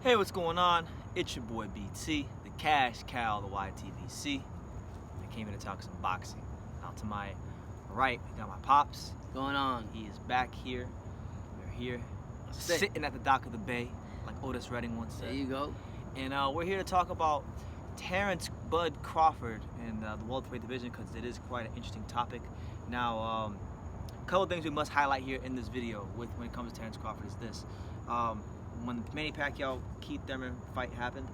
Hey, what's going on? It's your boy BT, the Cash Cow, the YTVC. I came here to talk some boxing. Now to my right, we got my pops. What's going on? He is back here. We're here, sitting at the dock of the bay, like Otis Redding once said. There you go. And we're here to talk about Terence Bud Crawford in the welterweight division because it is quite an interesting topic. Now, a couple of things we must highlight here in this video when it comes to Terence Crawford is this. When the Manny Pacquiao-Keith Thurman fight happened,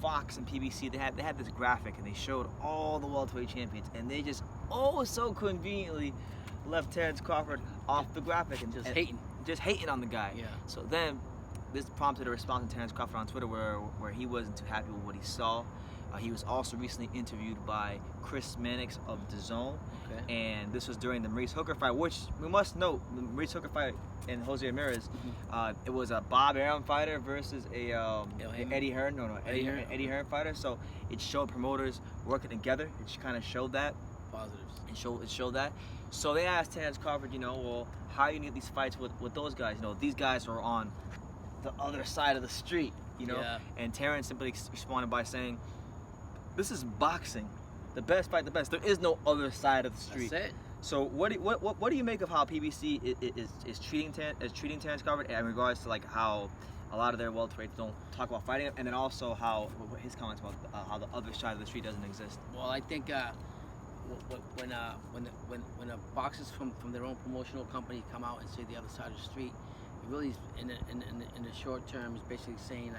Fox and PBC, they had this graphic and they showed all the welterweight champions, and they just so conveniently left Terence Crawford off the graphic and just hating on the guy. Yeah. So then this prompted a response from Terence Crawford on Twitter where he wasn't too happy with what he saw. He was also recently interviewed by Chris Mannix of DAZN, and this was during the Maurice Hooker fight, which we must note, the Maurice Hooker fight and Jose Ramirez, it was a Bob Arum fighter versus a Eddie Hearn fighter, so it showed promoters working together. It kind of showed that. Positives. It showed that. So they asked Terence Crawford, well, how you need these fights with those guys? These guys are on the other side of the street, Yeah. And Terence simply responded by saying, this is boxing. The best fight the best. There is no other side of the street. That's it. So what do you make of how PBC is treating Terence Crawford in regards to how a lot of their welterweights don't talk about fighting him, and then also how his comments about how the other side of the street doesn't exist? Well, I think when a boxers from their own promotional company come out and say the other side of the street, it really is in the short term is basically saying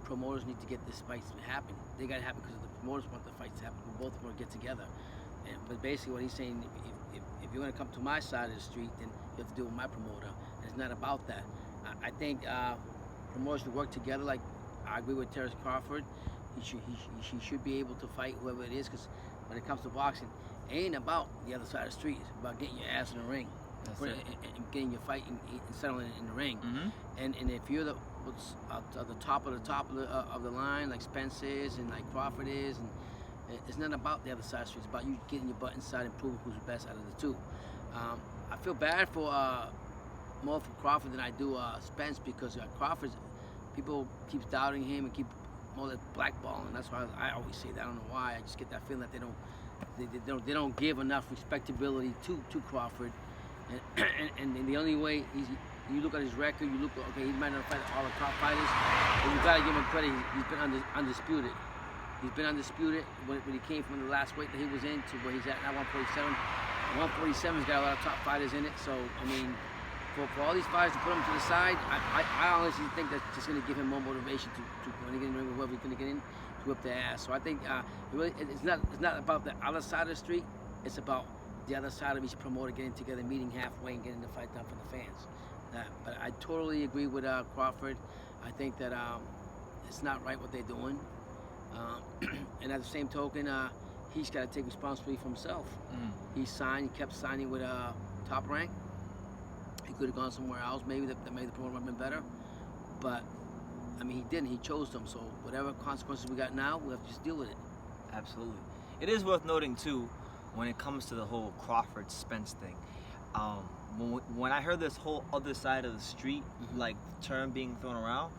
promoters need to get this fight to happen. They got to happen because the promoters want the fights to happen. We both want to get together. But basically what he's saying, if you're going to come to my side of the street, then you have to deal with my promoter. And it's not about that. I think promoters should work together. Like, I agree with Terence Crawford. He should be able to fight whoever it is, because when it comes to boxing, it ain't about the other side of the street. It's about getting your ass in the ring. And getting your fight and settling it in the ring. And if you're the top of the line, like Spence is and like Crawford is, and it's not about the other side of the street. It's about you getting your butt inside and proving who's the best out of the two. I feel bad for more for Crawford than I do Spence, because Crawford's people keeps doubting him and keep more like blackballing. That's why I always say that. I don't know why. I just get that feeling that they don't give enough respectability to Crawford. And the only way you look at his record, you look, okay, he might not fight all the top fighters, but you gotta give him credit. He's been undisputed. He's been undisputed when he came from the last weight that he was in to where he's at now, 147. 147's got a lot of top fighters in it. So I mean, for all these fighters to put him to the side, I honestly think that's just gonna give him more motivation to when he get in the ring with whoever he's gonna get in, to whip their ass. So I think it's not about the other side of the street. It's about the other side of each promoter getting together, meeting halfway, and getting the fight done for the fans. But I totally agree with Crawford. I think that it's not right what they're doing. And at the same token, he's got to take responsibility for himself. He kept signing with Top Rank. He could have gone somewhere else, maybe that made the promoter have been better. But I mean, he didn't. He chose them. So whatever consequences we got now, we have to just deal with it. Absolutely. It is worth noting too, when it comes to the whole Crawford Spence thing, when I heard this whole other side of the street term being thrown around,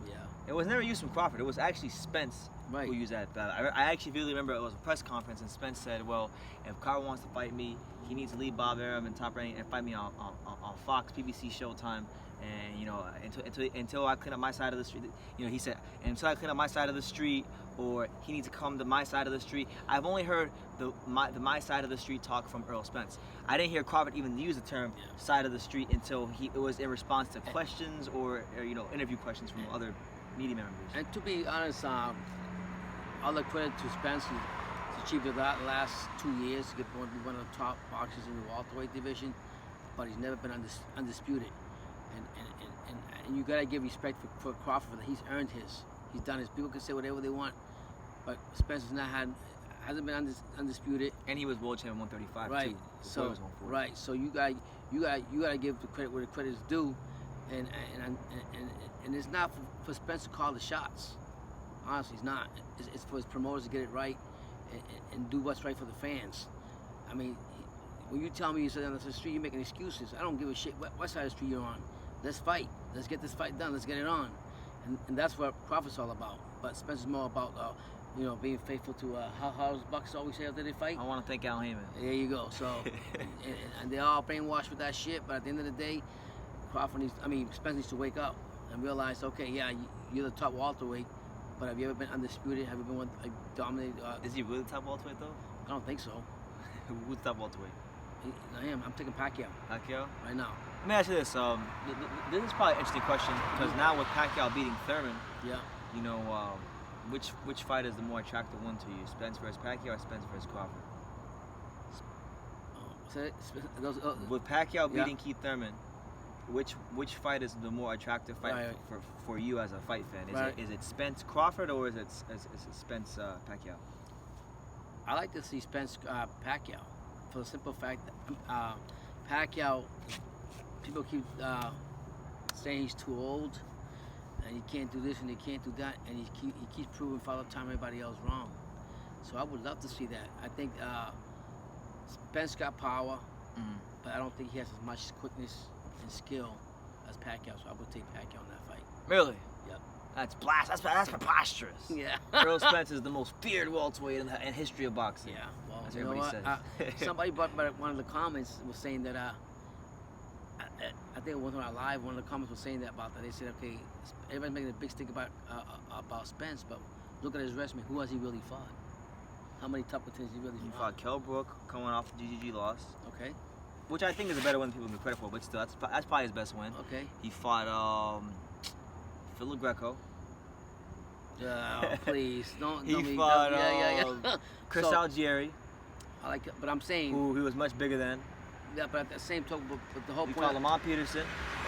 it was never used from Crawford. It was actually Spence who used that. I actually vividly remember it was a press conference, and Spence said, well, if Crawford wants to fight me, he needs to leave Bob Arum and Top Rank and fight me on Fox, PBC, Showtime. And until I clean up my side of the street, he said, until I clean up my side of the street, or he needs to come to my side of the street. I've only heard the my side of the street talk from Earl Spence. I didn't hear Crawford even use the term side of the street until it was in response to questions or interview questions from other media members. And to be honest, all the credit to Spence, he's achieved the last 2 years to be one of the top boxers in the welterweight division, but he's never been undisputed. And you gotta give respect for Crawford. That he's earned his. He's done his. People can say whatever they want, but Spence hasn't been undisputed. And he was world champion 135 right. too. So right. So you gotta give the credit where the credit is due, and it's not for Spence to call the shots. Honestly, it's not. It's for his promoters to get it right and do what's right for the fans. I mean, when you tell me you're sitting on the street, you're making excuses. I don't give a shit what side of the street you're on. Let's fight. Let's get this fight done. Let's get it on. and that's what Crawford's all about. But Spence is more about being faithful to how does Bucks always say after they fight. I want to thank Al Heyman. There you go. So and they're all brainwashed with that shit. But at the end of the day, Spence needs to wake up and realize, okay, yeah, you're the top welterweight, but have you ever been undisputed? Have you been dominated? Is he really top welterweight though? I don't think so. Who's top welterweight? I am. I'm taking Pacquiao. Pacquiao? Right now. Let me ask you this. This is probably an interesting question because now with Pacquiao beating Thurman, yeah, which fight is the more attractive one to you? Spence versus Pacquiao or Spence versus Crawford? With Pacquiao beating Keith Thurman, which fight is the more attractive fight for you as a fight fan? Is it Spence Crawford or is it Spence Pacquiao? I like to see Spence Pacquiao for the simple fact that Pacquiao, people keep saying he's too old and he can't do this and he can't do that, and he keeps proving Father Time everybody else wrong. So I would love to see that. I think Spence got power, but I don't think he has as much quickness and skill as Pacquiao. So I would take Pacquiao in that fight. Really? Yep. That's preposterous. Yeah. Errol Spence is the most feared welterweight in history of boxing. Yeah. Well, as everybody says. Somebody, but one of the comments was saying that I think it was on our live. One of the comments was saying that about that. They said, okay, everybody's making a big stink about Spence, but look at his resume. Who has he really fought? How many top contenders he really fought? He fought Kell Brook coming off the GGG loss. Okay. Which I think is a better one than people give credit for, but still, that's probably his best win. Okay. He fought Phil Greco. Please don't. He fought Chris Algieri. I like it, but I'm saying who he was much bigger than. Yeah, but at the same token, but the whole he point. He fought Lamont Peterson.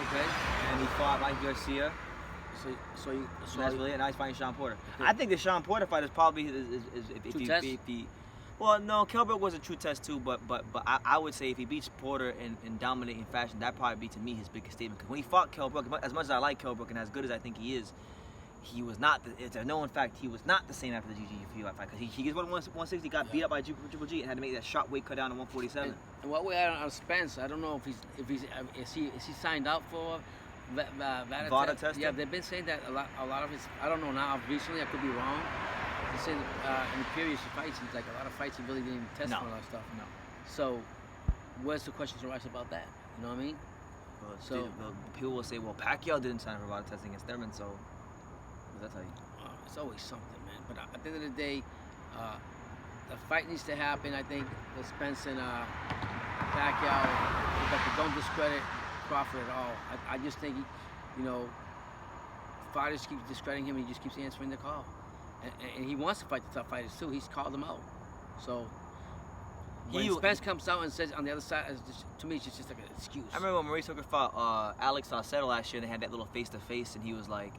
Okay. And he fought Mike Garcia. So that's really it. Now he's fighting Sean Porter. Okay. I think the Sean Porter fight is probably if he well, no, Kell Brook was a true test too, but I would say if he beats Porter in dominating fashion, that probably be to me his biggest statement. Because when he fought Kell Brook, as much as I like Kell Brook and as good as I think he is, he was not. It's a known fact he was not the same after the GGG fight because he gets 160, got beat up by Triple G and had to make that sharp weight cut down to 147. And what we had on Spence, I don't know if he's is he signed up for VADA testing? Yeah, they've been saying that a lot of his. I don't know now. Recently, I could be wrong. They say in the previous fights, he's like a lot of fights he really didn't even test for a lot of stuff. No. So, where's the questions arise about that? You know what I mean? Well, so people will say, well, Pacquiao didn't sign for VADA testing against Thurman, so what does that tell you? It's always something, man. But at the end of the day, the fight needs to happen. I think with Spence and Pacquiao, but don't discredit Crawford at all. I just think fighters keep discrediting him and he just keeps answering the call. And he wants to fight the top fighters too. He's called them out. So when Spence comes out and says on the other side, to me, it's just like an excuse. I remember when Maurice Hooker fought Alex Saucedo last year. They had that little face to face, and he was like,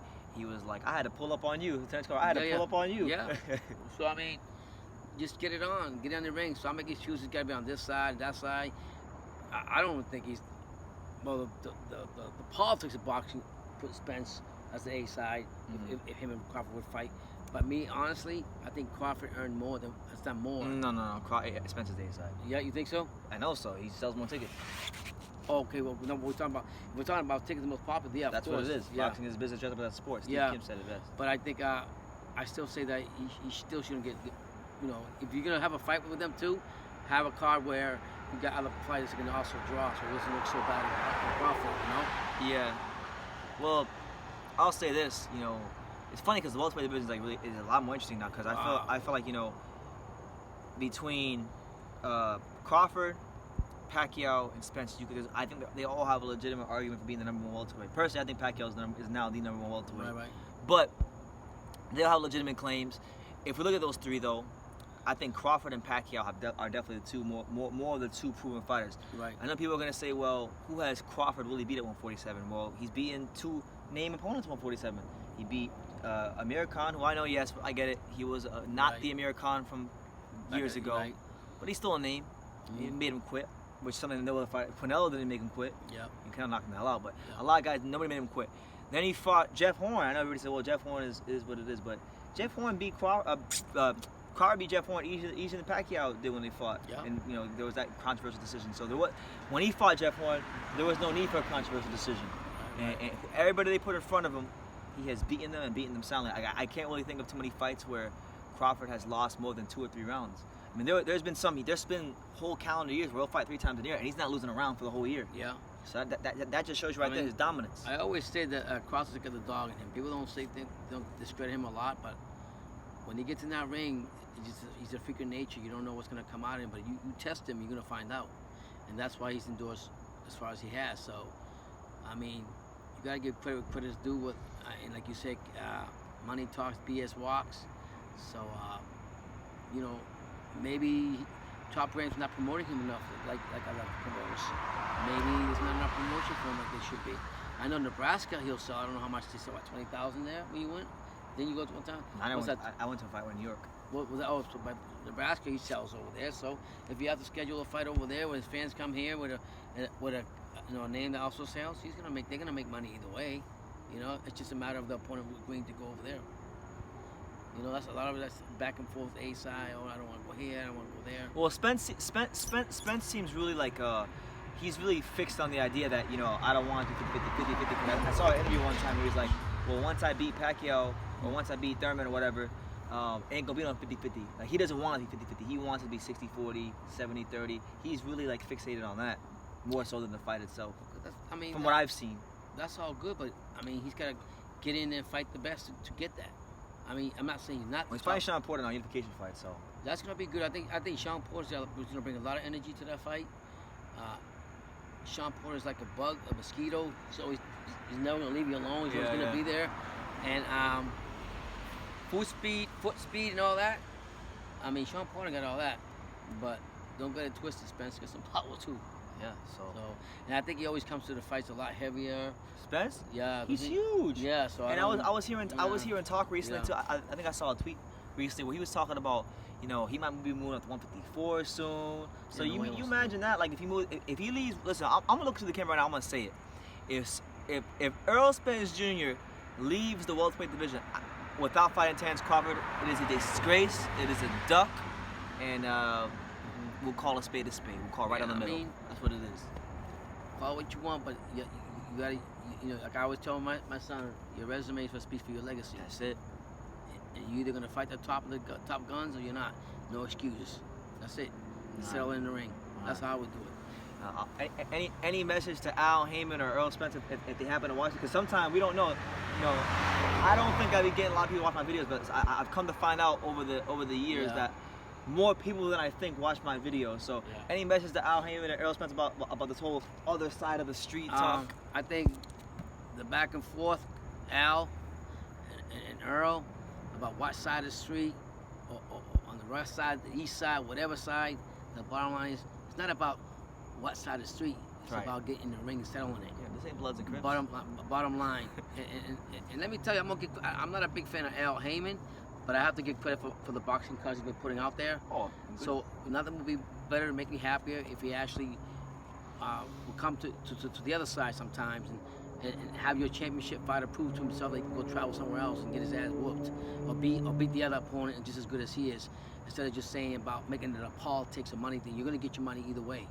I had to pull up on you. Terence Crawford, I had to pull up on you. Yeah. So I mean, just get it on, get on the ring. So I make excuses. Got to be on this side, that side. I don't think he's. Well, the politics of boxing put Spence as the A side if him and Crawford would fight. But me, honestly, I think Crawford earned more has done more. No. Spence is the A side. Yeah, you think so? I know so. He sells more tickets. Okay, well, no, we're talking about tickets the most popular. Yeah, that's of course. What it is. Yeah. Boxing is a business just about sports. Steve Kim said it best. But I think I still say that he still shouldn't get. If you're gonna have a fight with them too, have a card where you got other fighters that can also draw, so it doesn't look so bad in Crawford. Yeah. Well, I'll say this. It's funny because the welterweight division is a lot more interesting now because I feel like between Crawford, Pacquiao, and Spence, I think they all have a legitimate argument for being the number one welterweight. Personally, I think Pacquiao is now the number one welterweight. Right. But they all have legitimate claims. If we look at those three, though, I think Crawford and Pacquiao are definitely the two more of the two proven fighters. Right. I know people are gonna say, well, who has Crawford really beat at 147? Well, he's beaten two name opponents at 147. He beat Amir Khan, who I know, yes, I get it. He was not the Amir Khan from years ago, but he's still a name. He made him quit, which something no other fighter. Canelo didn't make him quit. Yeah. He kind of knocked him the hell out, but a lot of guys, nobody made him quit. Then he fought Jeff Horn. I know everybody said, well, Jeff Horn is what it is, but Jeff Horn beat Crawford beat Jeff Horn easier than Pacquiao did when they fought. Yeah. And there was that controversial decision. So when he fought Jeff Horn, there was no need for a controversial decision. And everybody they put in front of him, he has beaten them and beaten them soundly. I can't really think of too many fights where Crawford has lost more than 2 or 3 rounds. I mean, there's been whole calendar years where he'll fight 3 times a year, and he's not losing a round for the whole year. Yeah. So that just shows you right there his dominance. I always say that Crawford's got the dog in him. People don't discredit him a lot, but when he gets in that ring, he's a freak of nature. You don't know what's going to come out of him, but you test him, you're going to find out. And that's why he's endorsed as far as he has. So, I mean, you got to give credit where credit's due. And like you said, money talks, BS walks. So, you know, maybe Top Rank's not promoting him enough like other promoters. Maybe there's not enough promotion for him like there should be. I know Nebraska he'll sell. I don't know how much they sell. What, 20,000 there when you went? Then you go to one time. I went to a fight in New York. What was that? Oh, so by Nebraska he sells over there. So if you have to schedule a fight over there, when his fans come here with a name that also sells, they're gonna make money either way. You know, it's just a matter of the opponent agreeing to go over there. You know, that's a lot of it. That's back and forth. A side. Oh, I don't want to go here. I don't want to go there. Well, Spence seems really like he's really fixed on the idea that, you know, I don't want to do 50-50. I saw an interview one time where he's like, well, once I beat Pacquiao or once I beat Thurman or whatever, ain't gonna be on 50-50. Like, he doesn't want to be 50-50. He wants to be 60-40, 70-30. He's really like fixated on that more so than the fight itself. From what I've seen. That's all good, but I mean, he's got to get in there and fight the best to get that. I mean, I'm not saying not. Well, he's fighting Sean Porter on a unification fight, so that's gonna be good. I think Sean Porter's gonna bring a lot of energy to that fight. Sean Porter's like a bug, a mosquito. He's never gonna leave you alone. He's always gonna be there. And foot speed, and all that. I mean, Sean Porter got all that, but don't get it twisted. Spence got some power too. Yeah. So and I think he always comes to the fights a lot heavier. Spence? Yeah. He's huge. Yeah. So I was hearing talk recently too. I think I saw a tweet recently where he was talking about, you know, he might be moving up to 154 soon. So you imagine that, like, if he leaves. Listen, I'm gonna look to the camera right now. I'm gonna say it. If Errol Spence Jr. leaves the welterweight division without fighting Terence Crawford, it is a disgrace. It is a duck, and we'll call a spade a spade. We'll call right down the middle. That's what it is. Call what you want, but you gotta, you know, like I always tell my son, your resume is what speaks for your legacy. That's it. And you're either gonna fight the top guns or you're not. No excuses. That's it. Settle in the ring. That's how I would do it. Any message to Al Heyman or Earl Spence if they happen to watch it? Because sometimes we don't know. You know, I don't think I be getting a lot of people watch my videos, but I've come to find out over the years that more people than I think watch my videos. So any message to Al Heyman and Earl Spence about this whole other side of the street talk? I think the back and forth, Al and Earl, about what side of the street, or on the west side, the east side, whatever side, the bottom line is, it's not about what side of the street. It's about getting in the ring and settling it. Yeah, this ain't Bloods and Crips. Bottom line. and let me tell you, I'm not a big fan of Al Heyman, but I have to give credit for the boxing cards he's been putting out there. Oh, so nothing would be better to make me happier if he actually will come to the other side sometimes and have your championship fighter prove to himself that he can go travel somewhere else and get his ass whooped, or beat the other opponent and just as good as he is, instead of just saying about making it a politics or money thing. You're gonna get your money either way.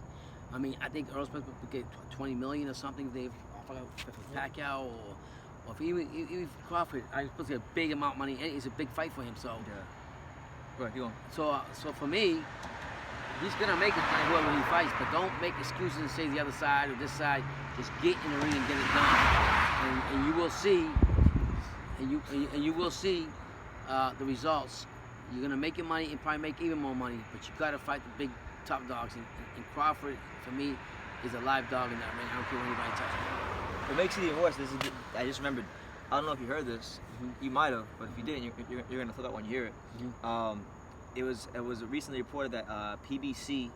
I mean, I think Earl Spence would get $20 million or something if they offer Pacquiao, or if even Crawford. I'm supposed to get a big amount of money, and it's a big fight for him. So Right, you on. So for me, he's gonna make it fight whoever he fights, but don't make excuses and say the other side or this side. Just get in the ring and get it done, and you will see, and you will see the results. You're gonna make your money and probably make even more money, but you gotta fight the big top dogs. And Crawford, for me, is a live dog in that ring. I don't care when anybody touches him. What makes it even worse, I just remembered. I don't know if you heard this. You might have, but if you didn't, you're gonna throw that when you hear it. It was recently reported that PBC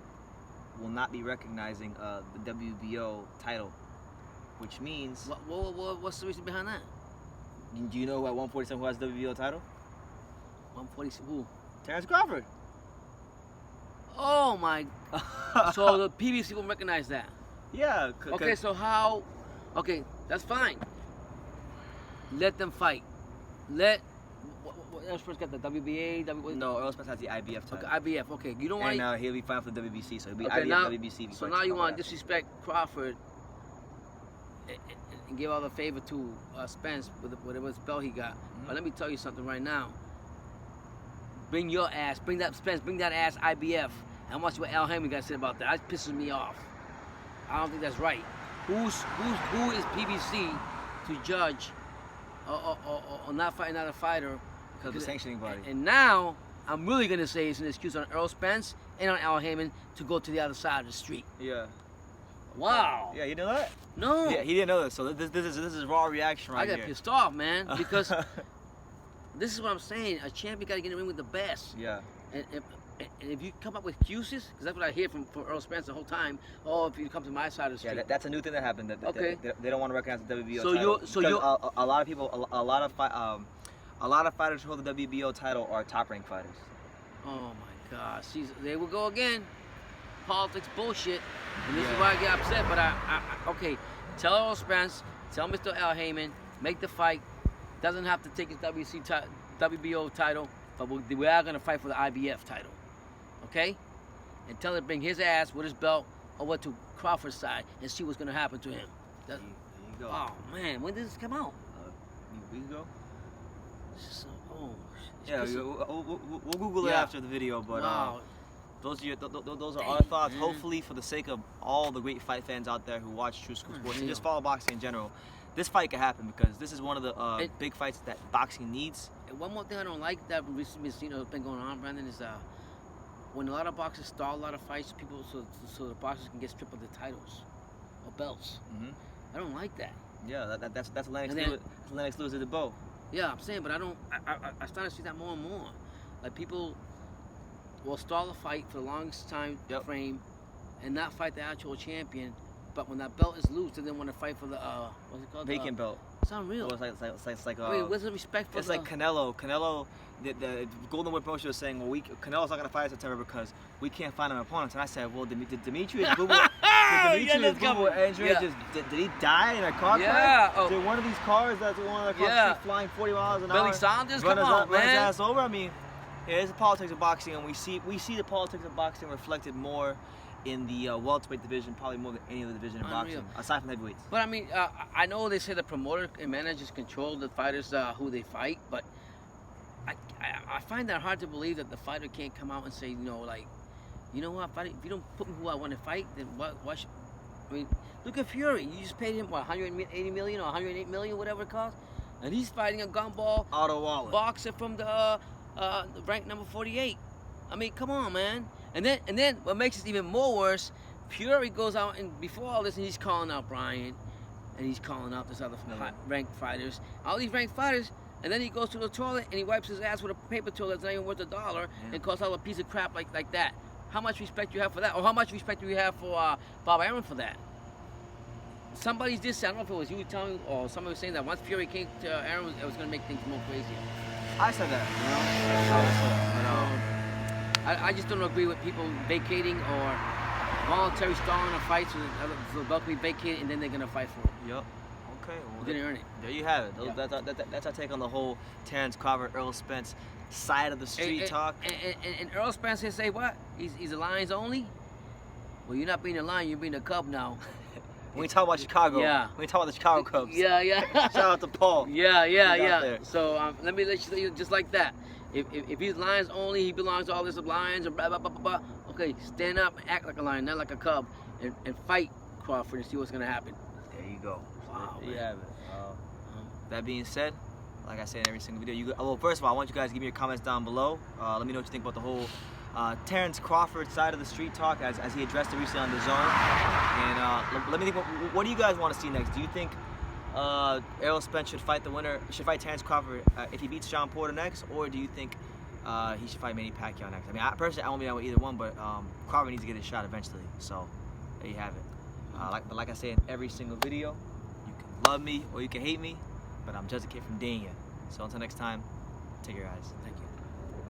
will not be recognizing the WBO title, which means. What's the reason behind that? Do you know who at 147 who has the WBO title? 147 who? Terence Crawford. Oh my! So the PBC won't recognize that. Yeah. Okay, so how? Okay, that's fine. Let them fight. Earl Spence got the WBA. No, Earl Spence has the IBF title. Okay, IBF. Okay, you don't want. And he'll be fighting for the WBC, so he'll be okay, IBF, now, WBC. So now you want to disrespect Crawford and give all the favor to Spence with whatever belt he got. But let me tell you something right now. Bring your ass, bring that Spence, bring that ass IBF. How much what Al Hammond got to say about that? That pisses me off. I don't think that's right. Who is PBC to judge or not fight another fighter? Because the sanctioning body. And now I'm really gonna say it's an excuse on Earl Spence and on Al Hammond to go to the other side of the street. Yeah. Wow. Yeah, you know that? No. Yeah, he didn't know this. So this is raw reaction right here. I got pissed off, man, because this is what I'm saying. A champion got to get in the ring with the best. Yeah. And if you come up with excuses, because that's what I hear from Earl Spence the whole time. Oh, if you come to my side of the street. Yeah, that's a new thing that happened. Okay. They don't want to recognize the WBO title. So you a lot of people, a lot of fighters who hold the WBO title are top-ranked fighters. Oh my gosh, there we go again. Politics bullshit, and this is why I get upset. But okay, tell Earl Spence, tell Mr. Al Hammond, make the fight. Doesn't have to take his WBO title, but we are gonna fight for the IBF title, okay? And tell him to bring his ass with his belt over to Crawford's side and see what's gonna happen to him. There you go. Oh man, when did this come out? A week ago. Yeah, we'll Google it after the video, but wow. Those are our thoughts. Man. Hopefully, for the sake of all the great fight fans out there who watch True School Sports and just follow boxing in general, this fight could happen because this is one of the big fights that boxing needs. And one more thing I don't like that recently has been going on, Brandon, is when a lot of boxers stall a lot of fights, people so the boxers can get stripped of the titles or belts. I don't like that. Yeah, that's Lennox Lewis at the bow. Yeah, I'm saying, but I started to see that more and more. Like people will stall a fight for the longest time frame and not fight the actual champion, but when that belt is loose, they then want to fight for the what's it called? Vacant belt. It's unreal. Well, it's like wait, where's the respect for? It's like Canelo. The Golden Whip promotion was saying, well, Canelo's not gonna fight in September because we can't find him opponents. And I said, well, did Demetrius Boo Andre did he die in a car crash? Oh. Did one of these cars that's the one that flying 40 miles an hour? Billy Saunders, come on, man. Run his ass over. I mean, yeah, it's the politics of boxing, and we see the politics of boxing reflected more in the welterweight division, probably more than any other division in boxing, aside from heavyweights. But I mean, I know they say the promoter and managers control the fighters who they fight, but I find that hard to believe that the fighter can't come out and say, like, you know what, if you don't put me who I want to fight, then why should? I mean, look at Fury. You just paid him what, 180 million or 108 million, whatever it costs, and he's fighting a gumball Otto Waller boxer from the rank number 48. I mean, come on, man. And then what makes it even more worse, Fury goes out and before all this, and he's calling out Bryan, and he's calling out this other ranked fighters, all these ranked fighters, and then he goes to the toilet and he wipes his ass with a paper towel that's not even worth $1 and calls out a piece of crap like that. How much respect you have for that, or how much respect do you have for Bob Arum for that? Somebody did say, I don't know if it was you telling me or somebody was saying that once Fury came to Arum, it was going to make things more crazy. I said that. I just don't agree with people vacating or voluntary stalling a fight so the belt can be vacated and then they're going to fight for it. Yep. Okay. Well, you didn't earn it. There you have it. That's our take on the whole Terence Crawford, Earl Spence side of the street talk. And Earl Spence can say what? He's a Lions only? Well, you're not being a Lion, you're being a Cub now. When we talk about Chicago, when we talk about the Chicago Cubs. Yeah. Shout out to Paul. Yeah. So let me let you just like that. If he's Lions only, he belongs to all this Lions and blah, blah, blah, blah, blah. Okay, stand up and act like a Lion, not like a Cub, and fight Crawford and see what's going to happen. There you go. Wow, there you have it. That being said, like I say in every single video, well, first of all, I want you guys to give me your comments down below. Let me know what you think about the whole Terence Crawford side of the street talk as he addressed it recently on The Zone. And let me think, what do you guys want to see next? Do you think Errol Spence should fight Terence Crawford if he beats Sean Porter next, or do you think he should fight Manny Pacquiao next? I mean, personally, I won't be down with either one, but Crawford needs to get his shot eventually. So there you have it. But like I say in every single video, you can love me or you can hate me, but I'm just a kid from Dania. So until next time, take care, guys. Thank you.